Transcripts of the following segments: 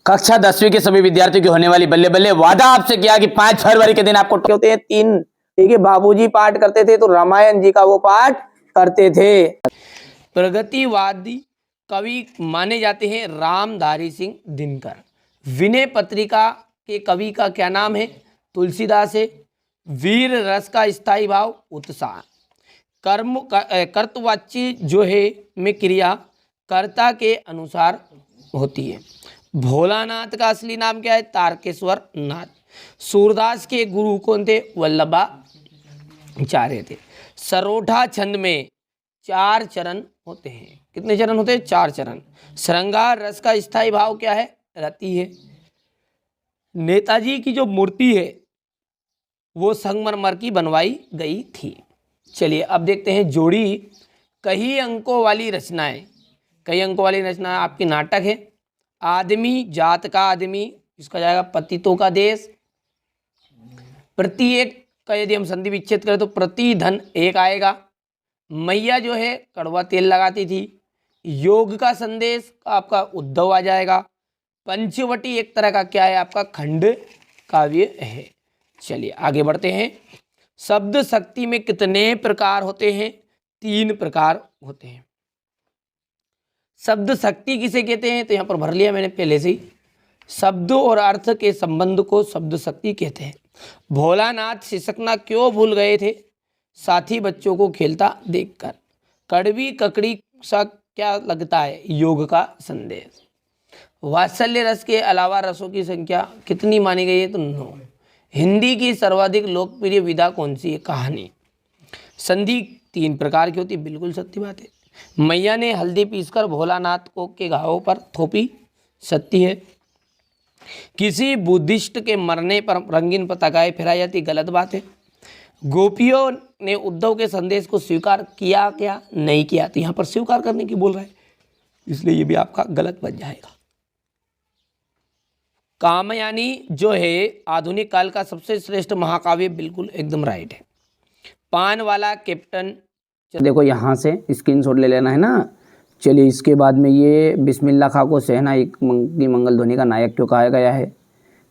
कक्षा 10वीं के सभी विद्यार्थियों की होने वाली बल्ले बल्ले वादा आपसे किया कि 5 फरवरी के दिन आपको होते हैं 3। ठीक है, बाबूजी पाठ करते थे तो रामायण जी का वो पाठ करते थे। प्रगतिवादी कवि माने जाते हैं रामधारी सिंह दिनकर। विनय पत्रिका के कवि का क्या नाम है? तुलसीदास है। वीर रस का स्थायी भाव उत्साह। कर्तवाची जो है में क्रिया कर्ता के अनुसार होती है। भोलानाथ का असली नाम क्या है? तारकेश्वर नाथ। सूरदास के गुरु कौन थे? वल्लभाचार्य थे। सरोठा छंद में 4 चरण होते हैं। कितने चरण होते हैं? 4 चरण। श्रृंगार रस का स्थायी भाव क्या है? रति है। नेताजी की जो मूर्ति है वो संगमरमर की बनवाई गई थी। चलिए अब देखते हैं जोड़ी कई अंकों वाली रचनाएं। कई अंकों वाली रचना आपकी नाटक है। आदमी जात का आदमी, इसका जाएगा पतितों का देश। प्रति एक का यदि हम संधि विच्छेद करें तो प्रति धन एक आएगा। मैया जो है कड़वा तेल लगाती थी। योग का संदेश आपका उद्धव आ जाएगा। पंचवटी एक तरह का क्या है? आपका खंड काव्य है। चलिए आगे बढ़ते हैं। शब्द शक्ति में कितने प्रकार होते हैं? 3 प्रकार होते हैं। शब्द शक्ति किसे कहते हैं? तो यहाँ पर भर लिया मैंने पहले से ही। शब्द और अर्थ के संबंध को शब्द शक्ति कहते हैं। भोलानाथ सिसकना क्यों भूल गए थे? साथी बच्चों को खेलता देखकर। कड़वी ककड़ी सा क्या लगता है? योग का संदेश। वात्सल्य रस के अलावा रसों की संख्या कितनी मानी गई है? तो 9। हिंदी की सर्वाधिक लोकप्रिय विधा कौन सी है? कहानी। संधि 3 प्रकार की होती है। बिल्कुल सत्य बात है। मैया ने हल्दी पीसकर भोलानाथ को के घावों पर थोपी। सत्य है। किसी बुद्धिस्ट के मरने पर रंगीन पताकाएं फहराई जाती। गलत बात है। गोपियों ने उद्धव के संदेश को स्वीकार किया क्या? नहीं किया। तो यहाँ पर स्वीकार करने की बोल रहा है, इसलिए ये भी आपका गलत बन जाएगा। कामयानी जो है आधुनिक काल का सबसे श्रेष्ठ महाकाव्य। बिल्कुल एकदम राइट है। पान वाला कैप्टन। देखो यहाँ से स्क्रीनशॉट ले लेना है ना। चलिए इसके बाद में ये बिस्मिल्लाह खां को सहना की मंगल ध्वनि का नायक क्यों कहा गया है।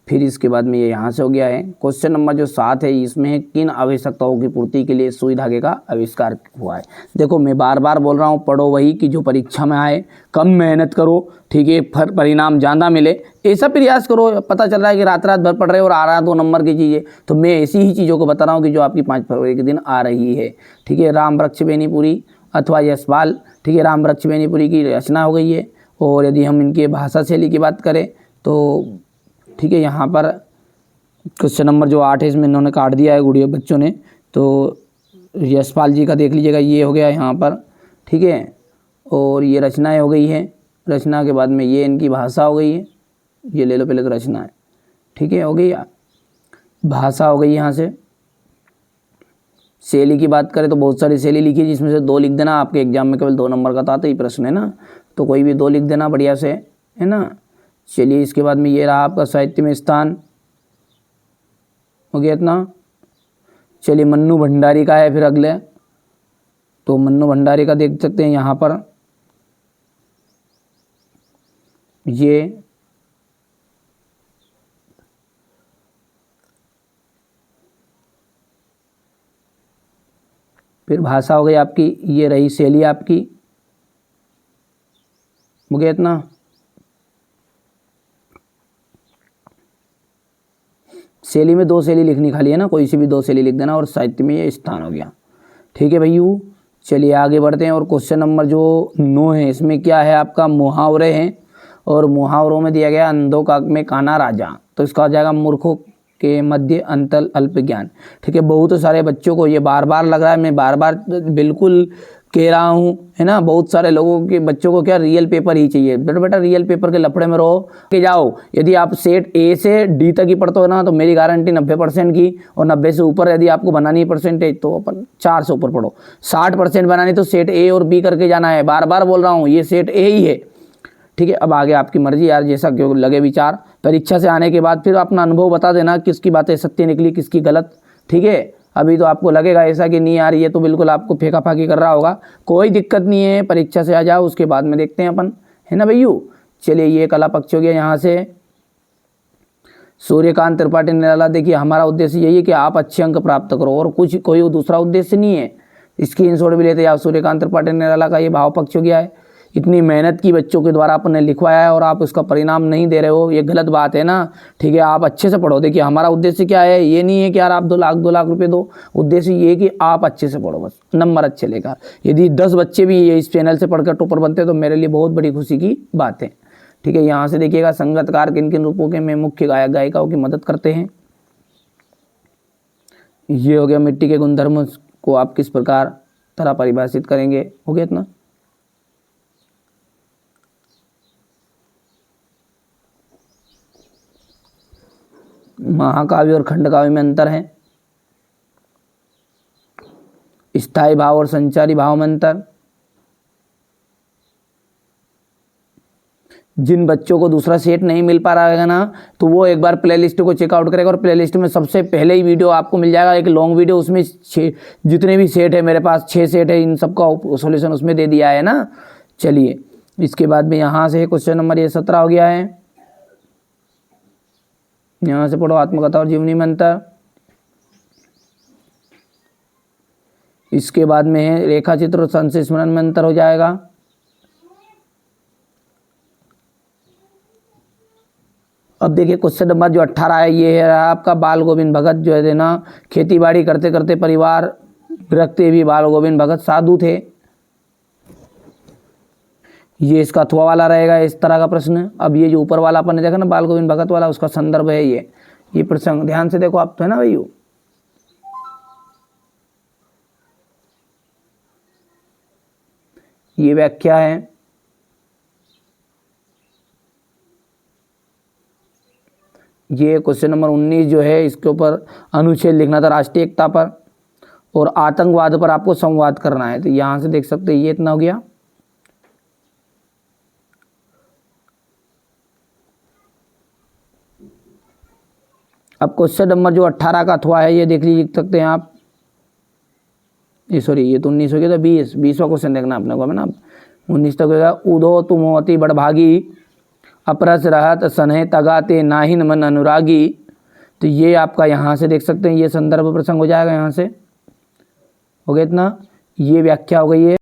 फिर इसके बाद में ये यहाँ से हो गया है। क्वेश्चन नंबर जो 7 है इसमें किन आवश्यकताओं की पूर्ति के लिए सुई धागे का आविष्कार हुआ है। देखो मैं बार बार बोल रहा हूँ, पढ़ो वही कि जो परीक्षा में आए, कम मेहनत करो, ठीक है, परिणाम ज़्यादा मिले, ऐसा प्रयास करो। पता चल रहा है कि रात रात भर पढ़ रहे हो और आ रहा है 2 नंबर की चीज़ें, तो मैं ऐसी ही चीज़ों को बता रहा हूँ कि जो आपकी 5 फरवरी के दिन आ रही है। ठीक है, राम वृक्ष बेनीपुरी अथवा यशपाल, ठीक है, राम वृक्ष बेनीपुरी की रचना हो गई है। और यदि हम इनके भाषा शैली की बात करें तो ठीक है, यहाँ पर क्वेश्चन नंबर जो 8 है इसमें इन्होंने काट दिया है गुड़िया बच्चों ने। तो यशपाल जी का देख लीजिएगा, ये हो गया यहाँ पर। ठीक है, और ये रचनाएं हो गई है। रचना के बाद में ये इनकी भाषा हो गई है। ये ले लो पहले तो रचना है। ठीक है, हो गई। भाषा हो गई। यहाँ से शैली की बात करें तो बहुत सारी शैली लिखी है, जिसमें से 2 लिख देना। आपके एग्जाम में केवल 2 नंबर का था तो ये प्रश्न है ना, तो कोई भी 2 लिख देना बढ़िया से, है ना। चलिए इसके बाद में ये रहा आपका साहित्य में स्थान, हो गया इतना। चलिए मन्नू भंडारी का है फिर अगले, तो मन्नू भंडारी का देख सकते हैं यहाँ पर। ये फिर भाषा हो गई आपकी, ये रही शैली आपकी, हो गया इतना। शैली में 2 शैली लिखनी खाली है ना, कोई सी भी 2 शैली लिख देना। और साहित्य में ये स्थान हो गया। ठीक है भैयू, चलिए आगे बढ़ते हैं। और क्वेश्चन नंबर जो 9 है इसमें क्या है आपका? मुहावरे हैं। और मुहावरों में दिया गया अंधों का में काना राजा, तो इसका हो जाएगा मूर्खों के मध्य अंतल अल्प ज्ञान। ठीक है, बहुत सारे बच्चों को ये बार बार लग रहा है, मैं बार बार बिल्कुल कह रहा हूँ, है ना। बहुत सारे लोगों के बच्चों को क्या रियल पेपर ही चाहिए। बेटा रियल पेपर के लफड़े में रहो के जाओ। यदि आप सेट ए से डी तक ही पढ़ते हो ना, तो मेरी गारंटी 90% की, और 90 से ऊपर यदि आपको बनानी है परसेंटेज तो अपन 4 से ऊपर पढ़ो। 60% बनानी तो सेट ए और बी करके जाना है। बार बार बोल रहा हूँ, ये सेट ए ही है। ठीक है, अब आगे आपकी मर्जी यार, जैसा क्यों लगे विचार। परीक्षा से आने के बाद फिर अपना अनुभव बता देना, किसकी बातें सत्य निकली किसकी गलत। ठीक है, अभी तो आपको लगेगा ऐसा कि नहीं यार ये तो बिल्कुल आपको फेंका फाकी कर रहा होगा। कोई दिक्कत नहीं है, परीक्षा से आ जाओ, उसके बाद में देखते हैं अपन, है ना भैयू। चलिए ये कला पक्ष हो गया यहाँ से। सूर्यकांत त्रिपाठी निराला, देखिए हमारा उद्देश्य यही है कि आप अच्छे अंक प्राप्त करो और कुछ कोई दूसरा उद्देश्य नहीं है। स्क्रीनशॉट भी लेते हैं आप। सूर्यकांत त्रिपाठी निराला का ये भाव पक्ष हो गया है। इतनी मेहनत की बच्चों के द्वारा आपने लिखवाया है और आप उसका परिणाम नहीं दे रहे हो, ये गलत बात है ना। ठीक है, आप अच्छे से पढ़ो। देखिए हमारा उद्देश्य क्या है, ये नहीं है कि यार आप 2 लाख रुपए दो। उद्देश्य ये है कि आप अच्छे से पढ़ो, बस नंबर अच्छे लेकर। यदि 10 बच्चे भी ये इस चैनल से पढ़कर टॉपर बनते तो मेरे लिए बहुत बड़ी खुशी की बात है। ठीक है, यहाँ से देखिएगा संगतकार किन किन रूपों के में मुख्य गायक गायिकाओं की मदद करते हैं। ये हो गया मिट्टी के गुणधर्म को आप किस प्रकार तरह परिभाषित करेंगे, हो गया इतना। महाकाव्य और खंडकाव्य में अंतर है। स्थायी भाव और संचारी भाव में अंतर। जिन बच्चों को दूसरा सेट नहीं मिल पा रहा है ना, तो वो एक बार प्लेलिस्ट को चेकआउट करेगा और प्लेलिस्ट में सबसे पहले ही वीडियो आपको मिल जाएगा, एक लॉन्ग वीडियो। उसमें जितने भी सेट है, मेरे पास 6 सेट है, इन सबका सॉल्यूशन उसमें दे दिया है ना। चलिए इसके बाद में यहाँ से क्वेश्चन नंबर ये 17 हो गया है। यहाँ से पढ़ो, आत्मकथा और जीवनी में अंतर। इसके बाद में है रेखा चित्र और संशय स्मरण में अंतर हो जाएगा। अब देखिए क्वेश्चन नंबर जो 18 है, ये है आपका बाल गोविंद भगत जो है ना, खेती बाड़ी करते करते परिवार रखते भी बाल गोविंद भगत साधु थे। ये इसका अथवा वाला रहेगा, इस तरह का प्रश्न। अब ये जो ऊपर वाला अपन ने देखा ना बाल गोविंद भगत वाला, उसका संदर्भ है ये प्रसंग। ध्यान से देखो आप, तो है ना भाई। ये व्याख्या है। ये क्वेश्चन नंबर 19 जो है, इसके ऊपर अनुच्छेद लिखना था राष्ट्रीय एकता पर और आतंकवाद पर आपको संवाद करना है। तो यहां से देख सकते हैं ये इतना हो गया। अब क्वेश्चन नंबर जो 18 का अथवा है, ये देख लीजिए, लिख सकते हैं आप। ये सॉरी, ये तो 19 हो गया, तो 20वां क्वेश्चन देखना अपने को है ना। 19 तक होगा। उदो तुम होती बड़भागी, अपरस रहत सनह तगाते नाहिन मन अनुरागी। तो ये आपका यहाँ से देख सकते हैं, ये संदर्भ प्रसंग हो जाएगा। यहाँ से हो गया इतना। ये व्याख्या हो गई है।